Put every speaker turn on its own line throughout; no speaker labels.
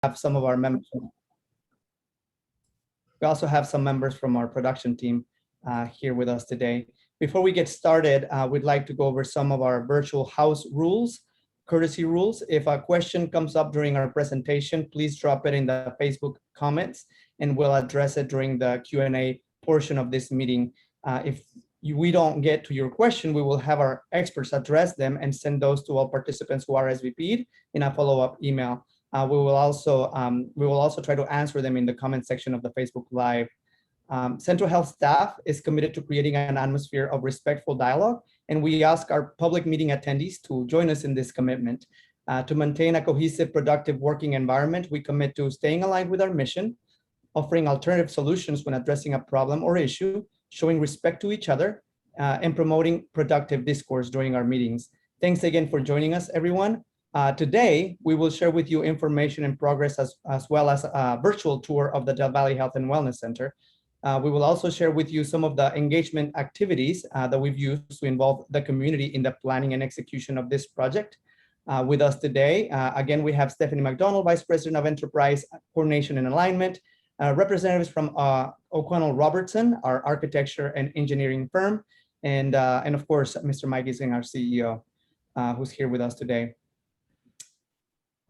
have some of our members. We also have some members from our production team here with us today. Before we get started, we'd like to go over some of our virtual house rules, courtesy rules. If a question comes up during our presentation, please drop it in the Facebook comments and we'll address it during the Q&A portion of this meeting. If we don't get to your question, we will have our experts address them and send those to all participants who are RSVP'd in a follow-up email. We will also try to answer them in the comment section of the Facebook Live. Central Health staff is committed to creating an atmosphere of respectful dialogue, and we ask our public meeting attendees to join us in this commitment. To maintain a cohesive, productive working environment, we commit to staying aligned with our mission, offering alternative solutions when addressing a problem or issue, showing respect to each other, and promoting productive discourse during our meetings. Thanks again for joining us, everyone. Today, we will share with you information and progress as well as a virtual tour of the Del Valle Health and Wellness Center. We will also share with you some of the engagement activities that we've used to involve the community in the planning and execution of this project. With us today, again, we have Stephanie McDonald, Vice President of Enterprise Coordination and Alignment, representatives from O'Connell Robertson, our architecture and engineering firm, and of course, Mr. Mike Ising, our CEO, who's here with us today.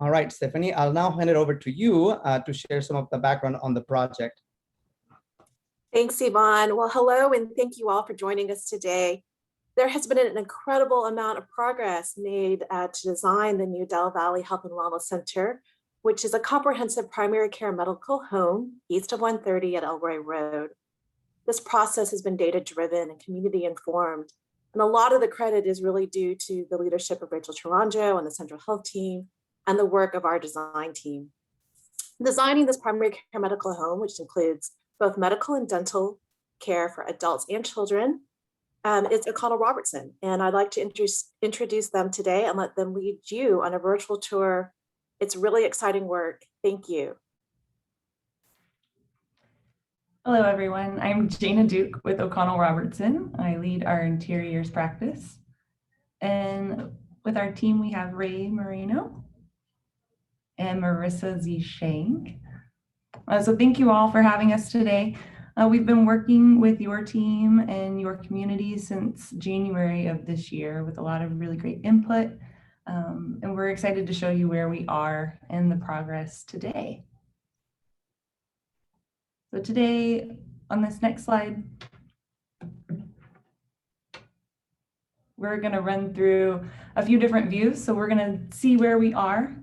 All right, Stephanie, I'll now hand it over to you to share some of the background on the project.
Thanks, Yvonne. Well, hello, and thank you all for joining us today. There has been an incredible amount of progress made to design the new Del Valle Health and Wellness Center, which is a comprehensive primary care medical home east of 130 at Elroy Road. This process has been data-driven and community-informed, and a lot of the credit is really due to the leadership of Rachel Taranjo and the Central Health team and the work of our design team. Designing this primary care medical home, which includes both medical and dental care for adults and children, is O'Connell Robertson. And I'd like to introduce them today and let them lead you on a virtual tour. It's really exciting work. Thank you.
Hello, everyone. I'm Jana Duke with O'Connell Robertson. I lead our interiors practice. And with our team, we have Ray Marino and Marissa Z. Shank. So thank you all for having us today. We've been working with your team and your community since January of this year with a lot of really great input. And we're excited to show you where we are in the progress today. So today, on this next slide, we're going to run through a few different views. So we're going to see where we are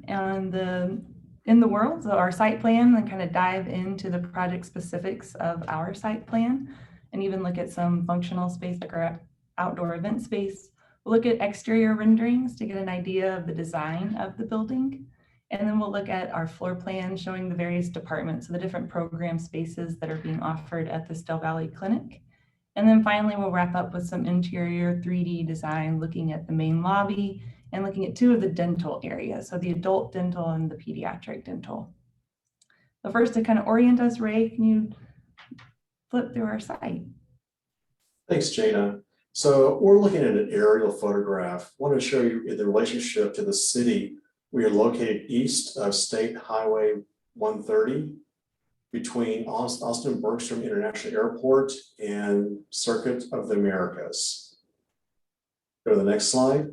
in the world, so our site plan, and kind of dive into the project specifics of our site plan, and even look at some functional space like our outdoor event space. We'll look at exterior renderings to get an idea of the design of the building. And then we'll look at our floor plan showing the various departments, so the different program spaces that are being offered at this Del Valle Clinic. And then finally, we'll wrap up with some interior 3D design, looking at the main lobby and looking at two of the dental areas, so the adult dental and the pediatric dental. So first, to kind of orient us, Ray, can you flip through our site?
Thanks, Jana. So we're looking at an aerial photograph. I want to show you the relationship to the city. We are located east of State Highway 130 between Austin Bergstrom International Airport and Circuit of the Americas. Go to the next slide.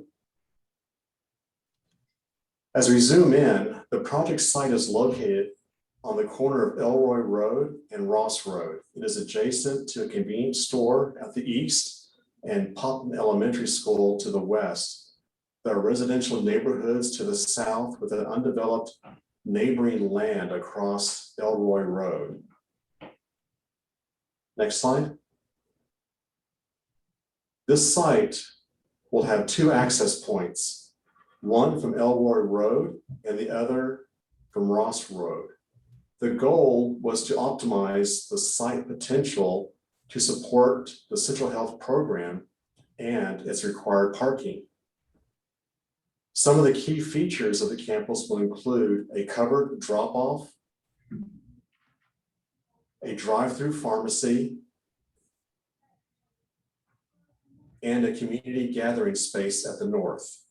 As we zoom in, the project site is located on the corner of Elroy Road and Ross Road. It is adjacent to a convenience store at the east and Putnam Elementary School to the west. There are residential neighborhoods to the south with an undeveloped neighboring land across Elroy Road. Next slide. This site will have two access points, one from Elroy Road and the other from Ross Road. The goal was to optimize the site potential to support the Central Health program and its required parking. Some of the key features of the campus will include a covered drop-off, a drive-through pharmacy, and a community gathering space at the north.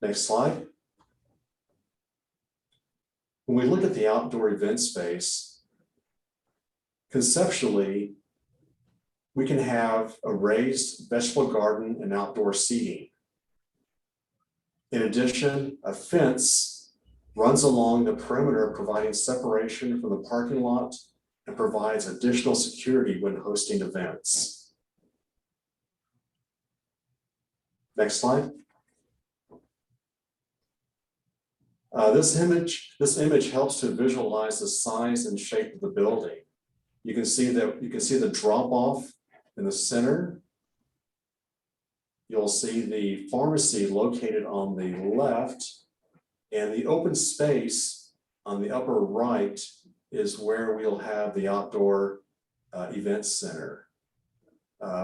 Next slide. When we look at the outdoor event space, conceptually, we can have a raised vegetable garden and outdoor seating. In addition, a fence runs along the perimeter, providing separation from the parking lot and provides additional security when hosting events. Next slide. This image helps to visualize the size and shape of the building. You can see the drop off in the center. You'll see the pharmacy located on the left, and the open space on the upper right is where we'll have the outdoor event center.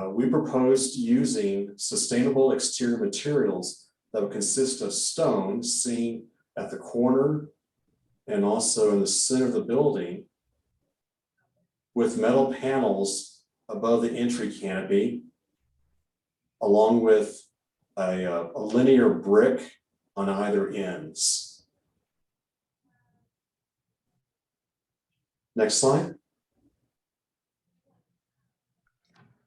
We proposed using sustainable exterior materials that would consist of stone seen at the corner and also in the center of the building, with metal panels above the entry canopy, along with a linear brick on either ends. Next slide.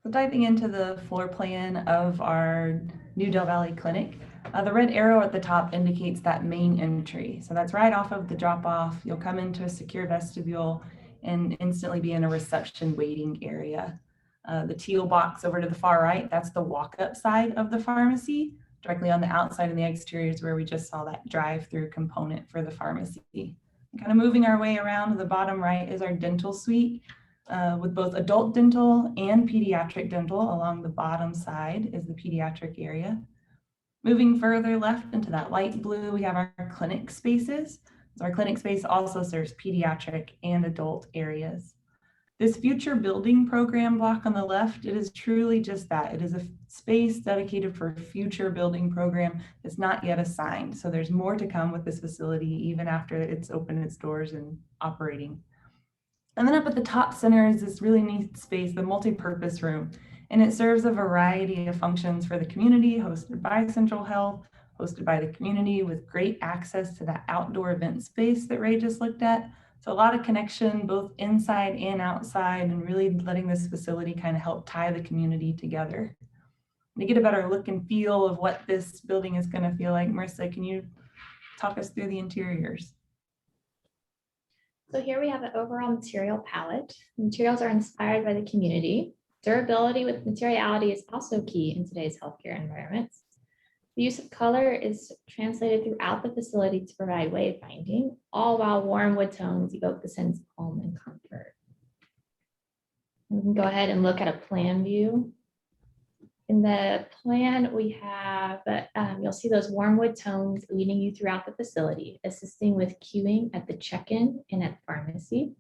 So diving into the floor plan of our new Del Valle Clinic, the red arrow at the top indicates that main entry. So that's right off of the drop off. You'll come into a secure vestibule and instantly be in a reception waiting area. The teal box over to the far right, that's the walk-up side of the pharmacy. Directly on the outside and the exterior is where we just saw that drive-through component for the pharmacy. And kind of moving our way around to the bottom right is our dental suite. With both adult dental and pediatric dental. Along the bottom side is the pediatric area. Moving further left into that light blue, we have our clinic spaces. So our clinic space also serves pediatric and adult areas. This future building program block on the left, it is truly just that. It is a space dedicated for a future building program that's not yet assigned. So there's more to come with this facility even after it's opened its doors and operating. And then up at the top center is this really neat space, the multi-purpose room. And it serves a variety of functions for the community, hosted by Central Health, hosted by the community with great access to that outdoor event space that Ray just looked at. So a lot of connection both inside and outside, and really letting this facility kind of help tie the community together. To get a better look and feel of what this building is going to feel like, Marissa, can you talk us through the interiors?
So here we have an overall material palette. Materials are inspired by the community. Durability with materiality is also key in today's healthcare environments. The use of color is translated throughout the facility to provide wayfinding, all while warm wood tones evoke the sense of home and comfort. We can go ahead and look at a plan view. In the plan, we have, you'll see those warm wood tones leading you throughout the facility, assisting with queuing at the check-in and at pharmacy.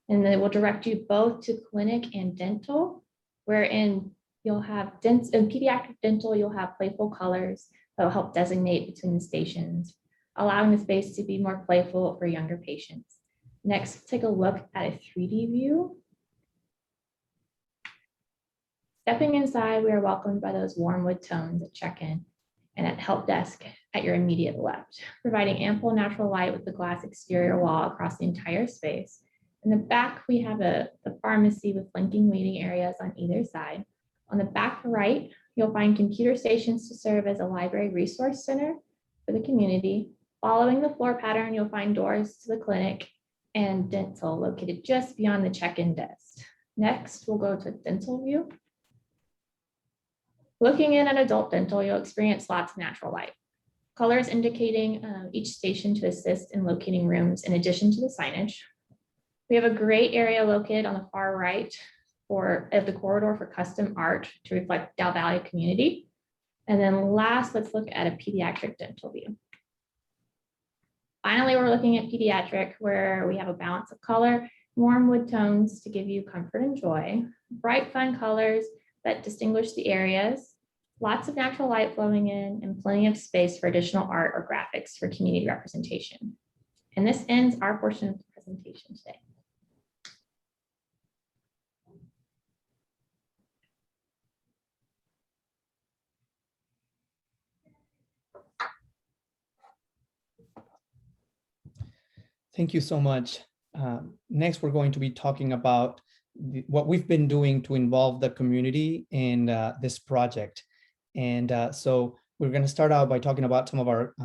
And they will direct you both to clinic and dental, wherein you'll have in pediatric dental, you'll have playful colors that will help designate between the stations, allowing the space to be more playful for younger patients. Next, take a look at a 3D view. Stepping inside, we are welcomed by those warm wood tones at check-in and at help desk at your immediate left, providing ample natural light with the glass exterior wall across the entire space. In the back, we have the pharmacy with flanking waiting areas on either side. On the back right, you'll find computer stations to serve as a library resource center for the community. Following the floor pattern, you'll find doors to the clinic and dental located just beyond the check-in desk. Next, we'll go to dental view. Looking in at adult dental, you'll experience lots of natural light. Colors indicating each station to assist in locating rooms in addition to the signage. We have a gray area located on the far right of the corridor for custom art to reflect Del Valle community. And then last, let's look at a pediatric dental view. Finally, we're looking at pediatric, where we have a balance of color, warm wood tones to give you comfort and joy, bright fun colors that distinguish the areas, lots of natural light flowing in, and plenty of space for additional art or graphics for community representation. And this ends our portion of the presentation today.
Thank you so much. Next, we're going to be talking about what we've been doing to involve the community in this project. And so we're going to start out by talking about some of our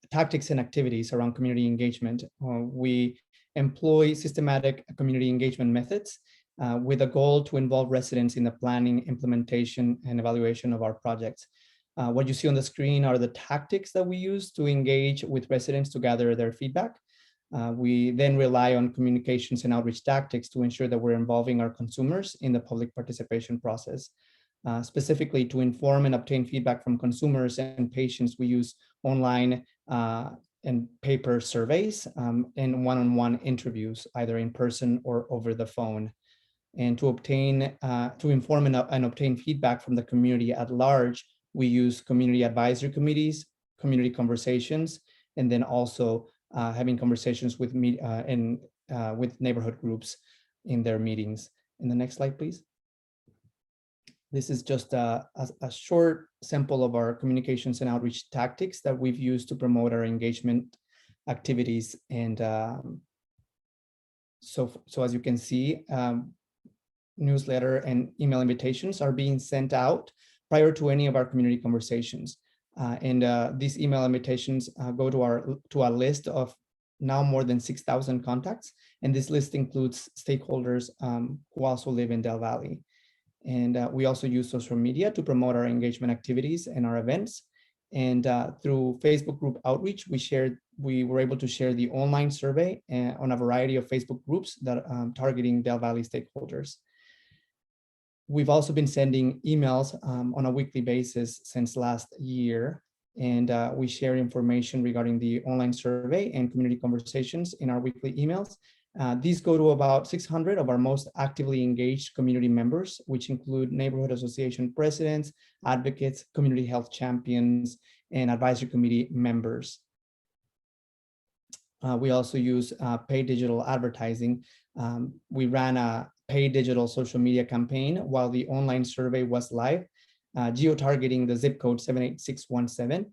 tactics and activities around community engagement. We employ systematic community engagement methods with a goal to involve residents in the planning, implementation, and evaluation of our projects. What you see on the screen are the tactics that we use to engage with residents to gather their feedback. We then rely on communications and outreach tactics to ensure that we're involving our consumers in the public participation process. Specifically, to inform and obtain feedback from consumers and patients, we use online and paper surveys and one-on-one interviews, either in person or over the phone. And to inform and obtain feedback from the community at large, we use community advisory committees, community conversations, and then also having conversations with with neighborhood groups in their meetings. In the next slide, please. This is just a short sample of our communications and outreach tactics that we've used to promote our engagement activities. And so as you can see, newsletter and email invitations are being sent out prior to any of our community conversations. These email invitations go to a list of now more than 6,000 contacts. And this list includes stakeholders who also live in Del Valle. And we also use social media to promote our engagement activities and our events. And through Facebook group outreach, we were able to share the online survey on a variety of Facebook groups that targeting Del Valle stakeholders. We've also been sending emails on a weekly basis since last year, and we share information regarding the online survey and community conversations in our weekly emails. These go to about 600 of our most actively engaged community members, which include neighborhood association presidents, advocates, community health champions, and advisory committee members. We also use paid digital advertising. We ran a paid digital social media campaign while the online survey was live, geo-targeting the zip code 78617.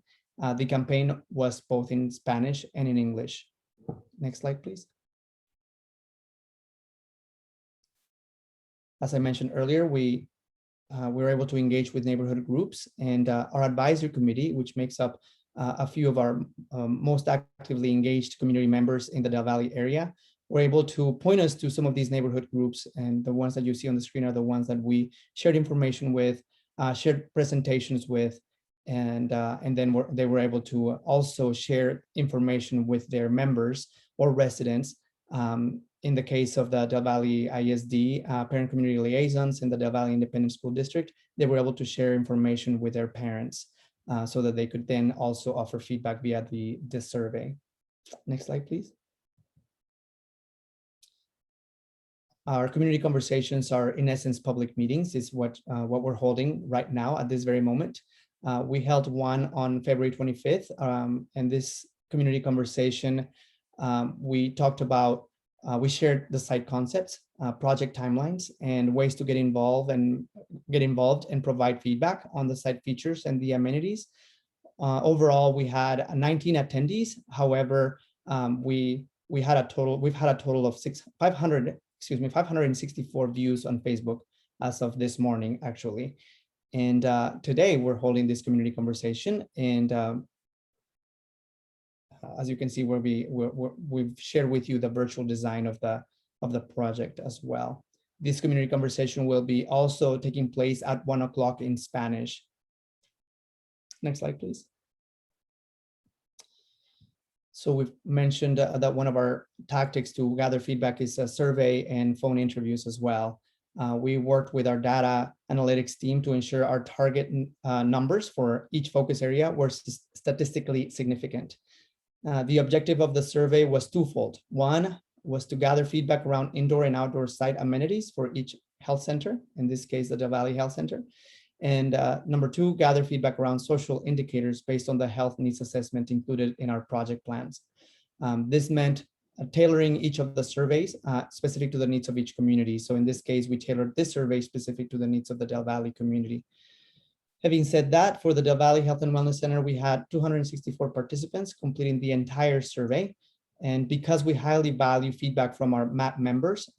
The campaign was both in Spanish and in English. Next slide, please. As I mentioned earlier, we were able to engage with neighborhood groups, and our advisory committee, which makes up a few of our most actively engaged community members in the Del Valle area, were able to point us to some of these neighborhood groups, and the ones that you see on the screen are the ones that we shared information with, shared presentations with, and then they were able to also share information with their members or residents. In the case of the Del Valle ISD parent community liaisons in the Del Valle Independent School District, they were able to share information with their parents so that they could then also offer feedback via the survey. Next slide, please. Our community conversations are, in essence, public meetings, is what we're holding right now at this very moment. We held one on February 25th, and this community conversation, we talked about, we shared the site concepts, project timelines, and ways to get involved and provide feedback on the site features and the amenities. Overall, we had 19 attendees. However, we've had a total of 564 views on Facebook as of this morning, actually. And today we're holding this community conversation, and as you can see, where we've shared with you the virtual design of the project as well. This community conversation will be also taking place at 1 o'clock in Spanish. Next slide, please. So we've mentioned that one of our tactics to gather feedback is a survey and phone interviews as well. We worked with our data analytics team to ensure our target numbers for each focus area were statistically significant. The objective of the survey was twofold. One was to gather feedback around indoor and outdoor site amenities for each health center, in this case, the Del Valle Health Center. And number two, gather feedback around social indicators based on the health needs assessment included in our project plans. This meant tailoring each of the surveys specific to the needs of each community. So in this case, we tailored this survey specific to the needs of the Del Valle community. Having said that, for the Del Valle Health and Wellness Center, we had 264 participants completing the entire survey. And because we highly value feedback from our MAP members,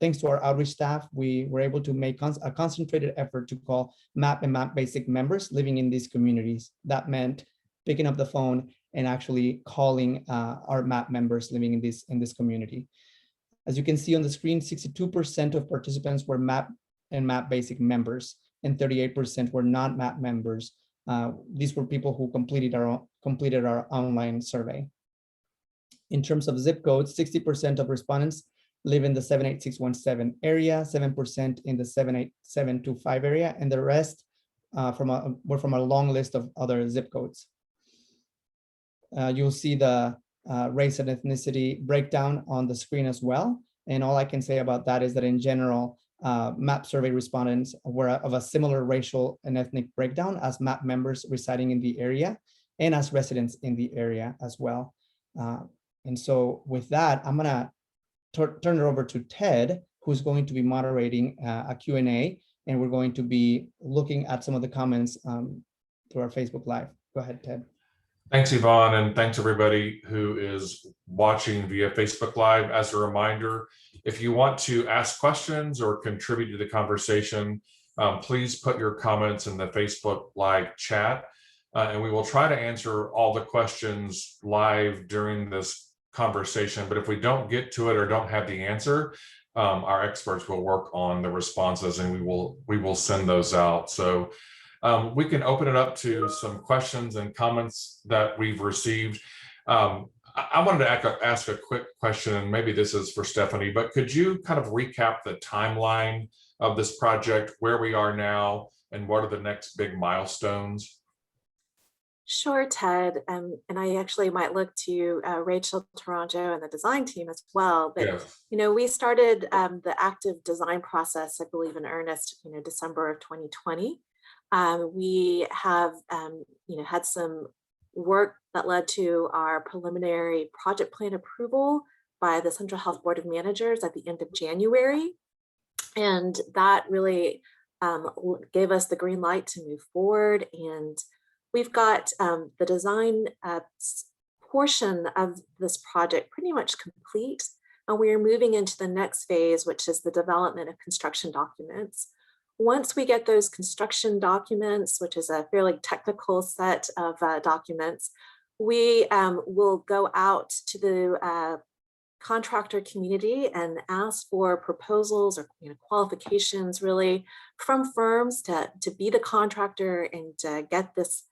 thanks to our outreach staff, we were able to make a concentrated effort to call MAP and MAP basic members living in these communities. That meant picking up the phone and actually calling our MAP members living in this community. As you can see on the screen, 62% of participants were MAP and MAP basic members, and 38% were non-MAP members. These were people who completed our online survey. In terms of zip codes, 60% of respondents live in the 78617 area, 7% in the 78725 area, and the rest were from a long list of other zip codes. You'll see the race and ethnicity breakdown on the screen as well. And all I can say about that is that in general, MAP survey respondents were of a similar racial and ethnic breakdown as MAP members residing in the area and as residents in the area as well. And so with that, I'm gonna turn it over to Ted, who's going to be moderating a Q&A, and we're going to be looking at some of the comments through our Facebook Live. Go ahead, Ted.
Thanks, Yvonne, and thanks everybody who is watching via Facebook Live. As a reminder, if you want to ask questions or contribute to the conversation, please put your comments in the Facebook Live chat, and we will try to answer all the questions live during this conversation. But if we don't get to it or don't have the answer, our experts will work on the responses, and we will send those out. So we can open it up to some questions and comments that we've received. I wanted to ask a quick question, and maybe this is for Stephanie, but could you kind of recap the timeline of this project, where we are now, and what are the next big milestones?
Sure, Ted. And I actually might look to Rachel Toronto and the design team as well. But,
Yes.
you know, we started the active design process, I believe, in earnest, December of 2020. We have, had some work that led to our preliminary project plan approval by the Central Health Board of Managers at the end of January. And that really gave us the green light to move forward. And we've got the design portion of this project pretty much complete. And we are moving into the next phase, which is the development of construction documents. Once we get those construction documents, which is a fairly technical set of documents, we will go out to the contractor community and ask for proposals or qualifications really from firms to be the contractor and to get this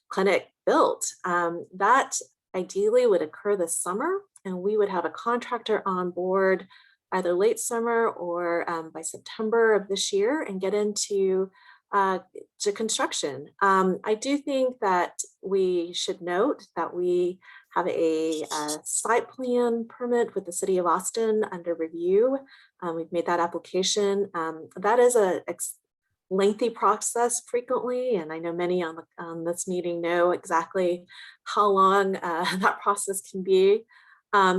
clinic built. That ideally would occur this summer, and we would have a contractor on board either late summer or by September of this year and get into to construction. I do think that we should note that we have a site plan permit with the City of Austin under review. We've made that application. That is a lengthy process frequently, and I know many on this meeting know exactly how long that process can be.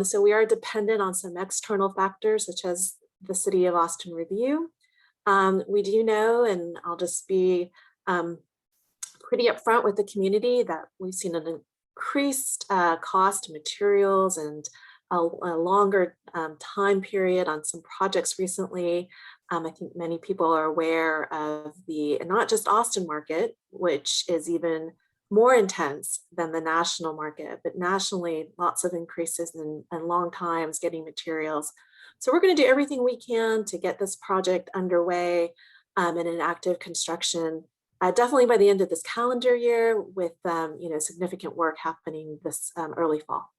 So we are dependent on some external factors such as the City of Austin review. We do know, and I'll just be pretty upfront with the community, that we've seen an increased cost of materials and a longer time period on some projects recently. I think many people are aware of the not just Austin market, which is even more intense than the national market, but nationally, lots of increases and long times getting materials. So we're going to do everything we can to get this project underway in an active construction, definitely by the end of this calendar year, with significant work happening this early fall.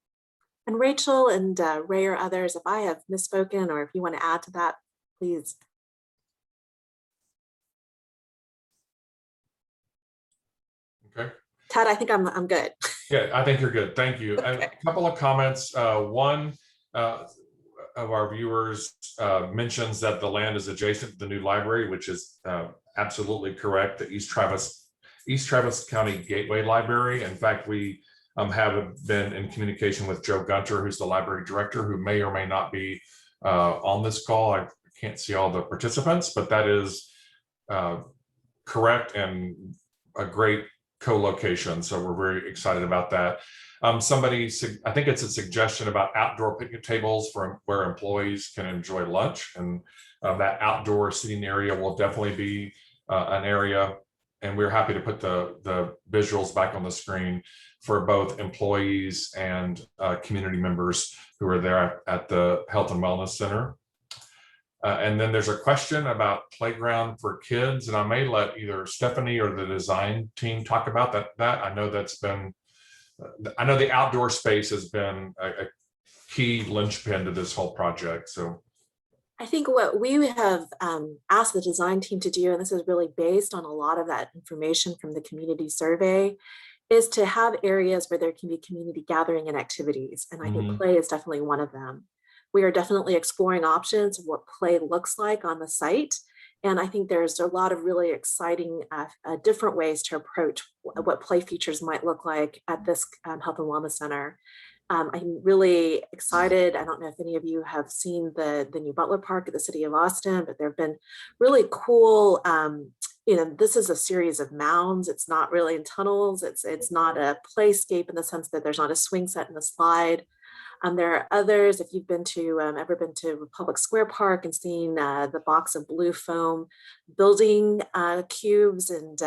And Rachel and Ray or others, if I have misspoken or if you want to add to that, please.
Okay.
Ted, I think I'm good.
Yeah, I think you're good. Thank you.
Okay.
A couple of comments. One of our viewers mentions that the land is adjacent to the new library, which is absolutely correct. The East Travis County Gateway Library. In fact, we have been in communication with Joe Gunter, who's the library director, who may or may not be on this call. I can't see all the participants, but that is correct and a great co-location. So we're very excited about that. I think it's a suggestion about outdoor picnic tables for where employees can enjoy lunch, and that outdoor seating area will definitely be an area. And we're happy to put the visuals back on the screen for both employees and community members who are there at the Health and Wellness Center. And then there's a question about playground for kids, and I may let either Stephanie or the design team talk about that. I know I know the outdoor space has been a key linchpin to this whole project. So
I think what we have asked the design team to do, and this is really based on a lot of that information from the community survey, is to have areas where there can be community gathering and activities. And I think play is definitely one of them. We are definitely exploring options of what play looks like on the site. And I think there's a lot of really exciting different ways to approach what play features might look like at this Health and Wellness Center. I'm really excited. I don't know if any of you have seen the new Butler Park at the City of Austin, but there have been really cool, this is a series of mounds. It's not really in tunnels. It's not a playscape in the sense that there's not a swing set and a slide. There are others, if you've ever been to Republic Square Park and seen the box of blue foam building cubes, and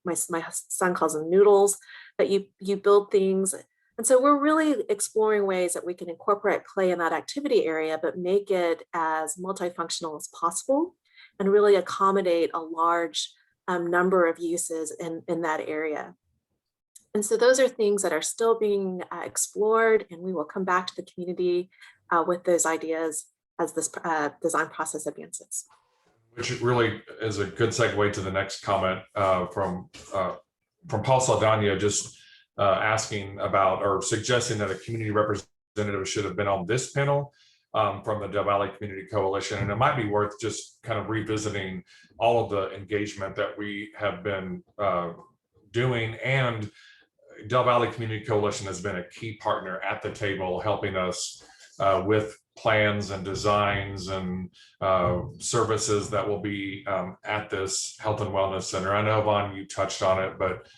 my son calls them noodles, but you build things. And so we're really exploring ways that we can incorporate play in that activity area, but make it as multifunctional as possible and really accommodate a large number of uses in that area. And so those are things that are still being explored, and we will come back to the community with those ideas as this design process advances.
Which really is a good segue to the next comment from Paul Saldana, just asking about or suggesting that a community representative should have been on this panel from the Del Valle Community Coalition. And it might be worth just kind of revisiting all of the engagement that we have been doing. And Del Valle Community Coalition has been a key partner at the table, helping us with plans and designs and services that will be at this Health and Wellness Center. I know, Vaughn, you touched on it, but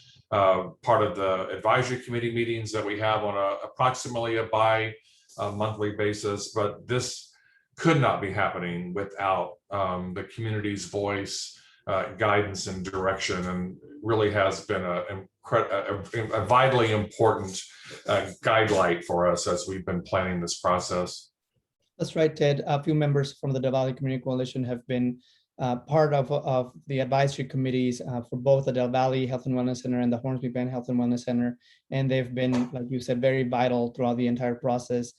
part of the advisory committee meetings that we have on approximately a bi-monthly basis, but this could not be happening without the community's voice, guidance, and direction, and really has been a vitally important guidelight for us as we've been planning this process.
That's right, Ted. A few members from the Del Valle Community Coalition have been part of the advisory committees for both the Del Valle Health and Wellness Center and the Hornsby Bend Health and Wellness Center. And they've been, like you said, very vital throughout the entire process.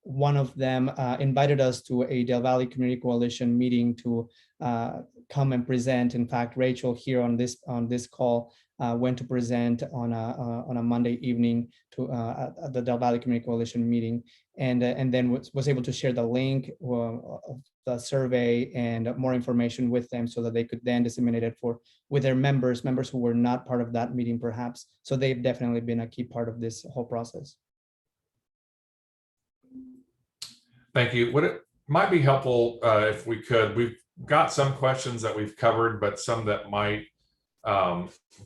One of them invited us to a Del Valle Community Coalition meeting to come and present. In fact, Rachel here on this call went to present on a Monday evening to at the Del Valle Community Coalition meeting, and then was able to share the link of the survey and more information with them so that they could then disseminate it with their members who were not part of that meeting perhaps. So they've definitely been a key part of this whole process.
Thank you. What it might be helpful if we could, we've got some questions that we've covered, but some that might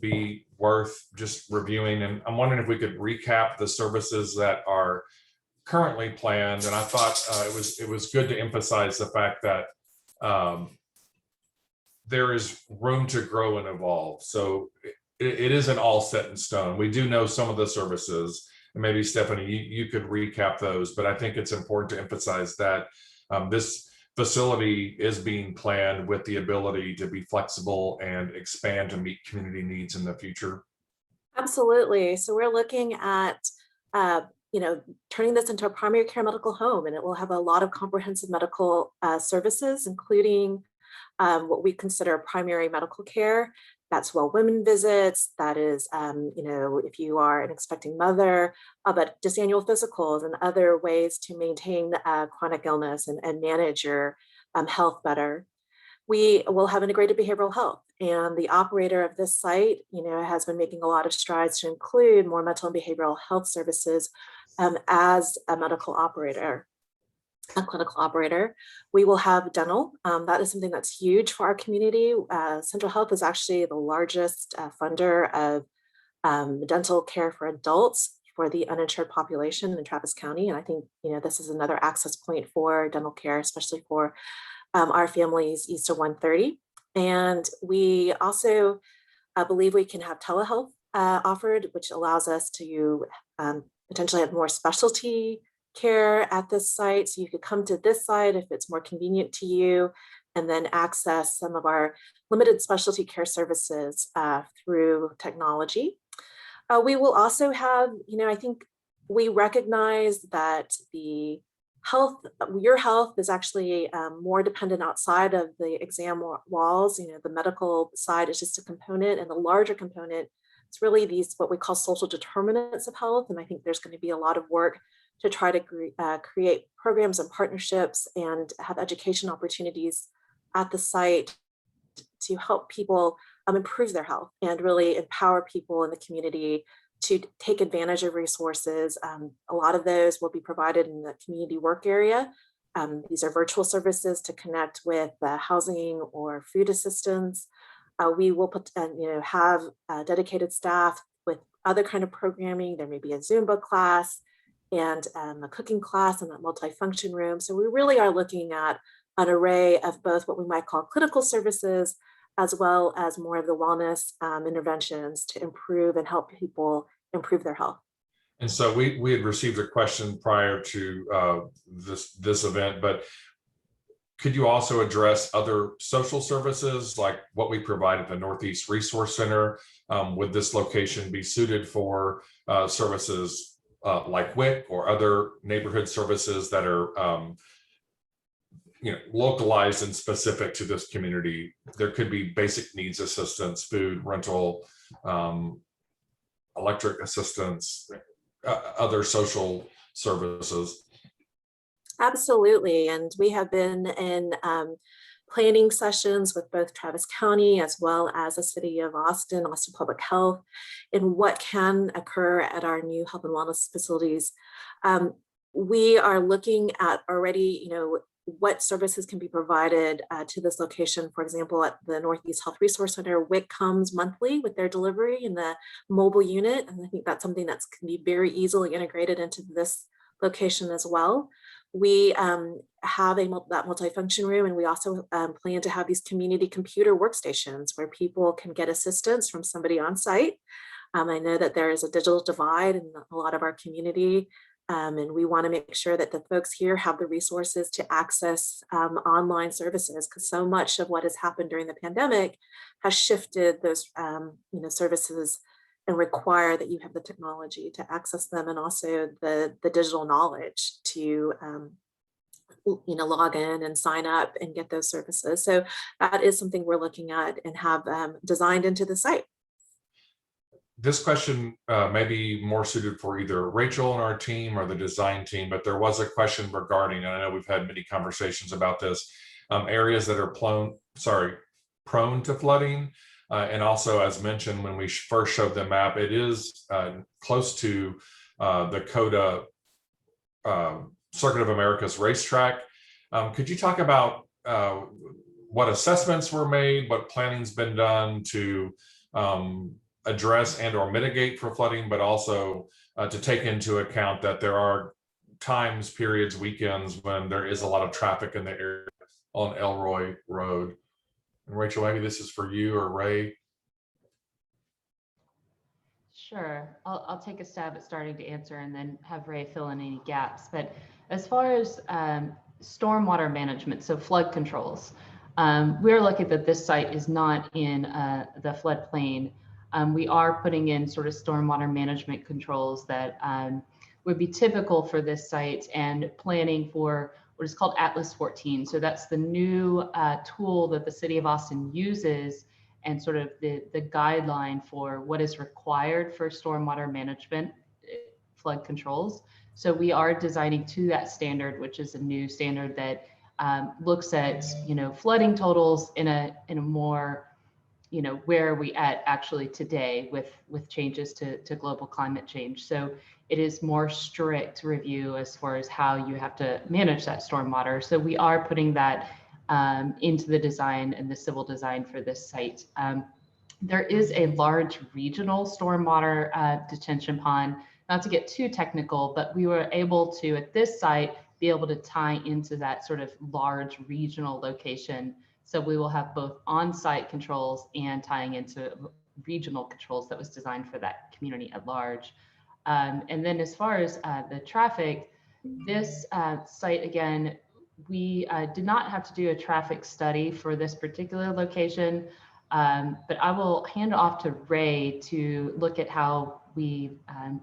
be worth just reviewing. And I'm wondering if we could recap the services that are currently planned. And I thought it was good to emphasize the fact that there is room to grow and evolve. So it isn't all set in stone. We do know some of the services, and maybe Stephanie, you could recap those, but I think it's important to emphasize that this facility is being planned with the ability to be flexible and expand to meet community needs in the future.
Absolutely. So we're looking at, turning this into a primary care medical home, and it will have a lot of comprehensive medical services, including what we consider primary medical care. That's well women visits. That is, if you are an expecting mother, but just annual physicals and other ways to maintain chronic illness and manage your health better. We will have integrated behavioral health, and the operator of this site, has been making a lot of strides to include more mental and behavioral health services as a medical operator. A clinical operator. We will have dental. That is something that's huge for our community. Central Health is actually the largest funder of dental care for adults for the uninsured population in Travis County. And I think, this is another access point for dental care, especially for our families east of 130. And we also believe we can have telehealth offered, which allows us to potentially have more specialty care at this site. So you could come to this site if it's more convenient to you, and then access some of our limited specialty care services through technology. We will also have, I think we recognize that your health is actually more dependent outside of the exam walls. The medical side is just a component, and the larger component, it's really these, what we call social determinants of health. And I think there's going to be a lot of work to try to create programs and partnerships and have education opportunities at the site to help people improve their health and really empower people in the community to take advantage of resources. A lot of those will be provided in the community work area. These are virtual services to connect with housing or food assistance. We will have dedicated staff with other kind of programming. There may be a Zumba class and a cooking class in that multifunction room. So we really are looking at an array of both what we might call clinical services, as well as more of the wellness interventions to improve and help people improve their health.
And so we had received a question prior to this event, but could you also address other social services like what we provide at the Northeast Resource Center? Would this location be suited for services like WIC or other neighborhood services that are localized and specific to this community? There could be basic needs assistance, food, rental, electric assistance, other social services.
Absolutely. And we have been in planning sessions with both Travis County as well as the city of Austin Public Health, in what can occur at our new health and wellness facilities. We are looking at already, what services can be provided to this location. For example, at the Northeast Health Resource Center, WIC comes monthly with their delivery in the mobile unit. And I think that's something that's can be very easily integrated into this location as well. We have that multifunction room, and we also plan to have these community computer workstations where people can get assistance from somebody on site. I know that there is a digital divide in a lot of our community. And we want to make sure that the folks here have the resources to access online services, because so much of what has happened during the pandemic has shifted those services and require that you have the technology to access them, and also the digital knowledge to log in and sign up and get those services. So that is something we're looking at and have designed into the site.
This question may be more suited for either Rachel and our team or the design team, but there was a question regarding, and I know we've had many conversations about this, areas that are prone to flooding. And also, as mentioned, when we first showed the map, it is close to the CODA Circuit of America's racetrack. Could you talk about what assessments were made, what planning's been done to address and or mitigate for flooding, but also to take into account that there are times, periods, weekends when there is a lot of traffic in the area on Elroy Road? And Rachel, maybe this is for you or Ray.
Sure, I'll take a stab at starting to answer and then have Ray fill in any gaps. But as far as stormwater management, so flood controls, we're lucky that this site is not in the floodplain. We are putting in sort of stormwater management controls that would be typical for this site, and planning for what is called Atlas 14. So that's the new tool that the city of Austin uses, and sort of the guideline for what is required for stormwater management flood controls. So we are designing to that standard, which is a new standard that looks at flooding totals in a more where are we at actually today with changes to global climate change. So it is more strict review as far as how you have to manage that stormwater. So we are putting that into the design and the civil design for this site. there is a large regional stormwater detention pond. Not to get too technical, but we were able to, at this site, be able to tie into that sort of large regional location. So we will have both on-site controls and tying into regional controls that was designed for that community at large. And then as far as the traffic, this site, again, we did not have to do a traffic study for this particular location, but I will hand it off to Ray to look at how we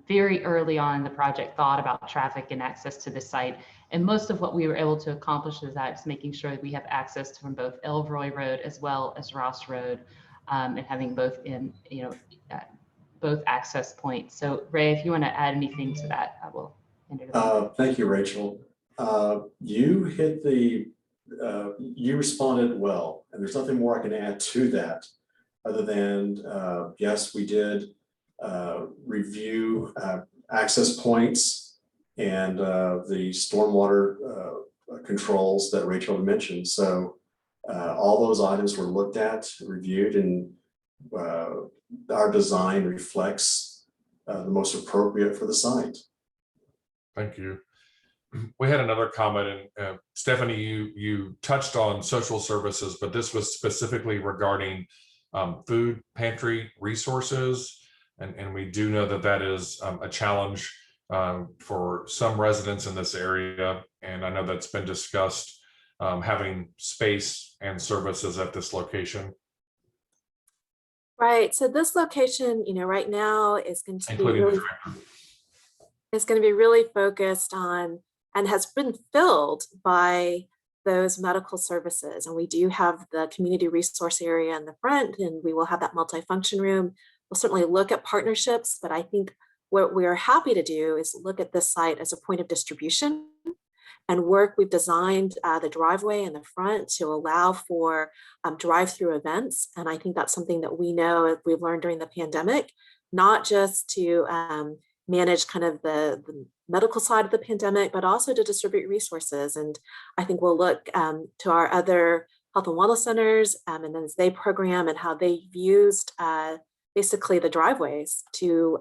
very early on in the project thought about traffic and access to the site. And most of what we were able to accomplish with that is making sure that we have access from both Elroy Road as well as Ross Road, and having both in, both access points. So Ray, if you want to add anything to that, I will hand it over.
Thank you, Rachel. You hit the, you responded well, and there's nothing more I can add to that other than, yes, we did review access points and the stormwater controls that Rachel had mentioned. So all those items were looked at, reviewed, and our design reflects the most appropriate for the site.
Thank you. We had another comment, and Stephanie, you touched on social services, but this was specifically regarding food pantry resources. And we do know that that is a challenge for some residents in this area. And I know that's been discussed, having space and services at this location.
Right. So this location, right now is going to be
Including the
really,
director.
is going to be really focused on and has been filled by those medical services. And we do have the community resource area in the front, and we will have that multifunction room. We'll certainly look at partnerships, but I think what we're happy to do is look at this site as a point of distribution and work. We've designed the driveway in the front to allow for drive-through events. And I think that's something that we know we've learned during the pandemic, not just to manage kind of the medical side of the pandemic, but also to distribute resources. And I think we'll look to our other health and wellness centers and then as they program and how they've used basically the driveways to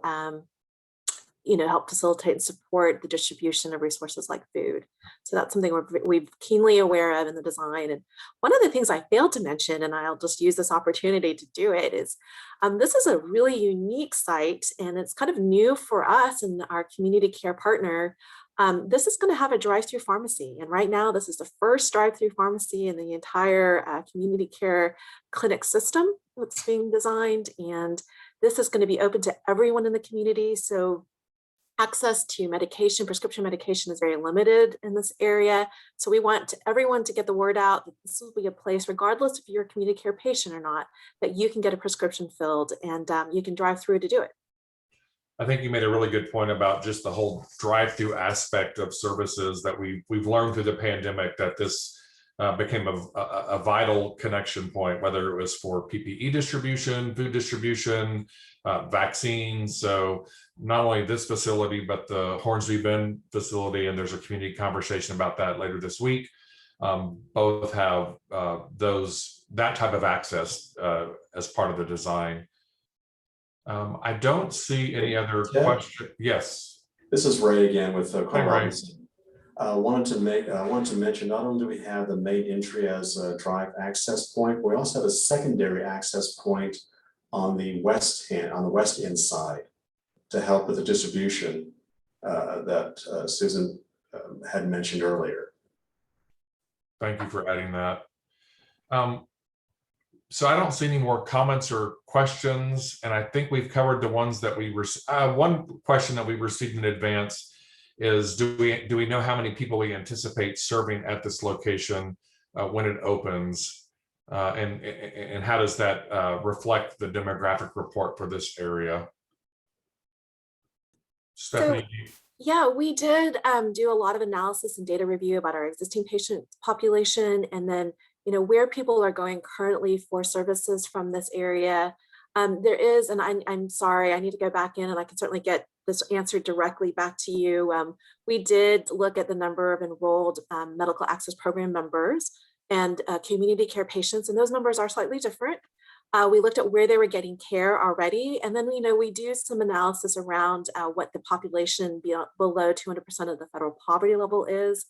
help facilitate and support the distribution of resources like food. So that's something we're keenly aware of in the design. And one of the things I failed to mention, and I'll just use this opportunity to do it, is this is a really unique site, and it's kind of new for us and our community care partner. This is going to have a drive-through pharmacy. And right now, this is the first drive-through pharmacy in the entire community care clinic system that's being designed. And this is going to be open to everyone in the community. So access to medication, prescription medication is very limited in this area. So we want everyone to get the word out that this will be a place, regardless if you're a community care patient or not, that you can get a prescription filled and you can drive through to do it.
I think you made a really good point about just the whole drive-through aspect of services that we've learned through the pandemic, that this became a vital connection point, whether it was for PPE distribution, food distribution, vaccines. So not only this facility, but the Hornsby Bend facility, and there's a community conversation about that later this week. Both have that type of access as part of the design. I don't see any other question. Yes.
This is Ray again with
Hi, Ray.
I wanted to mention, not only do we have the main entry as a drive access point, we also have a secondary access point on the west end side to help with the distribution that Susan had mentioned earlier.
Thank you for adding that. So I don't see any more comments or questions, and I think we've covered the ones that we were. One question that we received in advance is, do we know how many people we anticipate serving at this location when it opens, and how does that reflect the demographic report for this area? Stephanie.
So, yeah, we did do a lot of analysis and data review about our existing patient population, and then where people are going currently for services from this area. There is, and I'm sorry, I need to go back in and I can certainly get this answer directly back to you. We did look at the number of enrolled medical access program members and community care patients, and those numbers are slightly different. We looked at where they were getting care already. And then, we do some analysis around what the population below 200% of the federal poverty level is.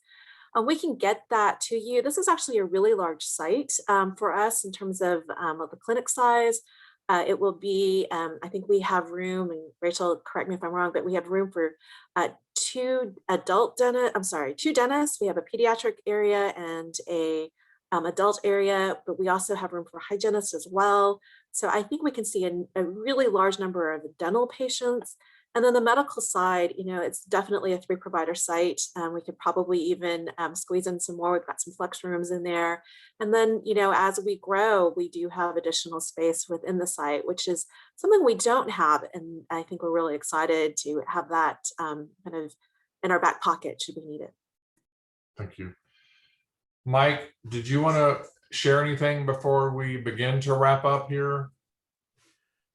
We can get that to you. This is actually a really large site for us in terms of the clinic size. It will be, I think we have room, and Rachel, correct me if I'm wrong, but we have room for two dentists. We have a pediatric area and a adult area, but we also have room for hygienists as well. So I think we can see a really large number of dental patients. And then the medical side, it's definitely a 3-provider site. We could probably even squeeze in some more. We've got some flex rooms in there. And then, as we grow, we do have additional space within the site, which is something we don't have. And I think we're really excited to have that kind of in our back pocket should we need it.
Thank you. Mike, did you want to share anything before we begin to wrap up here?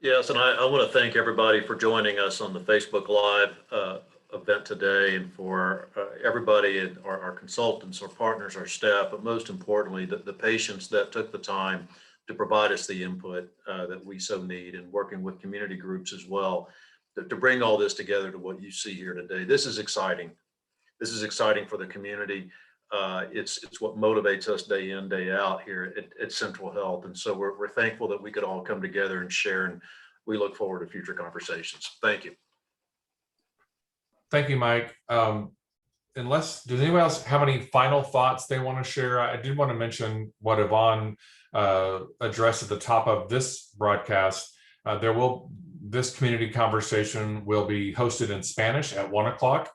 Yes, and I want to thank everybody for joining us on the Facebook Live event today, and for everybody and our consultants, our partners, our staff, but most importantly, the patients that took the time to provide us the input that we so need, and working with community groups as well to bring all this together to what you see here today. This is exciting. This is exciting for the community. It's what motivates us day in, day out here at Central Health. And so we're thankful that we could all come together and share, and we look forward to future conversations. Thank you.
Thank you, Mike. Does anyone else have any final thoughts they want to share? I did want to mention what Yvonne addressed at the top of this broadcast. This community conversation will be hosted in Spanish at 1 o'clock.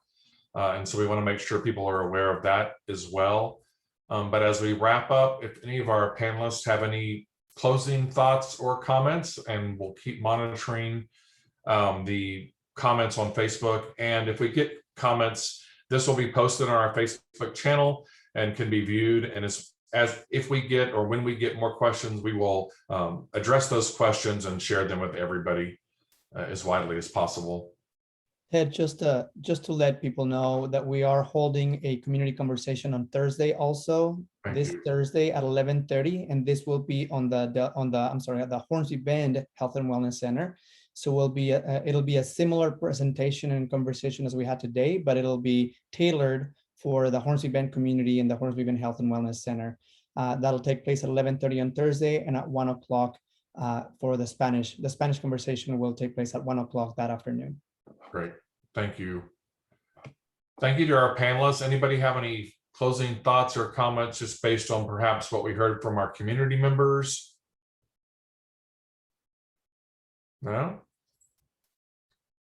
And so we want to make sure people are aware of that as well. But as we wrap up, if any of our panelists have any closing thoughts or comments, and we'll keep monitoring the comments on Facebook. And if we get comments, this will be posted on our Facebook channel and can be viewed. And if we get, or when we get more questions, we will address those questions and share them with everybody as widely as possible.
Ted, just to let people know that we are holding a community conversation on Thursday also. This Thursday at 11:30, and this will be at the Hornsby Bend Health and Wellness Center. So it'll be a similar presentation and conversation as we had today, but it'll be tailored for the Hornsby Bend community and the Hornsby Bend Health and Wellness Center. That'll take place at 11:30 on Thursday, and at 1 o'clock for the Spanish. The Spanish conversation will take place at 1 o'clock that afternoon.
Great. Thank you. Thank you to our panelists. Anybody have any closing thoughts or comments just based on perhaps what we heard from our community members? No?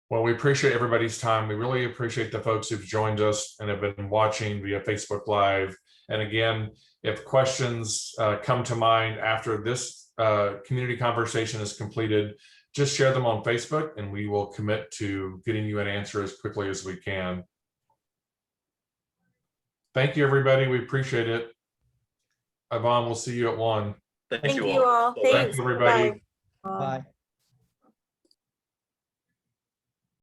Well, we appreciate everybody's time. We really appreciate the folks who've joined us and have been watching via Facebook Live. And again, if questions come to mind after this community conversation is completed, just share them on Facebook and we will commit to getting you an answer as quickly as we can. Thank you, everybody. We appreciate it. Yvonne, we'll see you at 1.
Thank you
all.
all.
Thanks.
Thank you, everybody.
Bye.
Bye.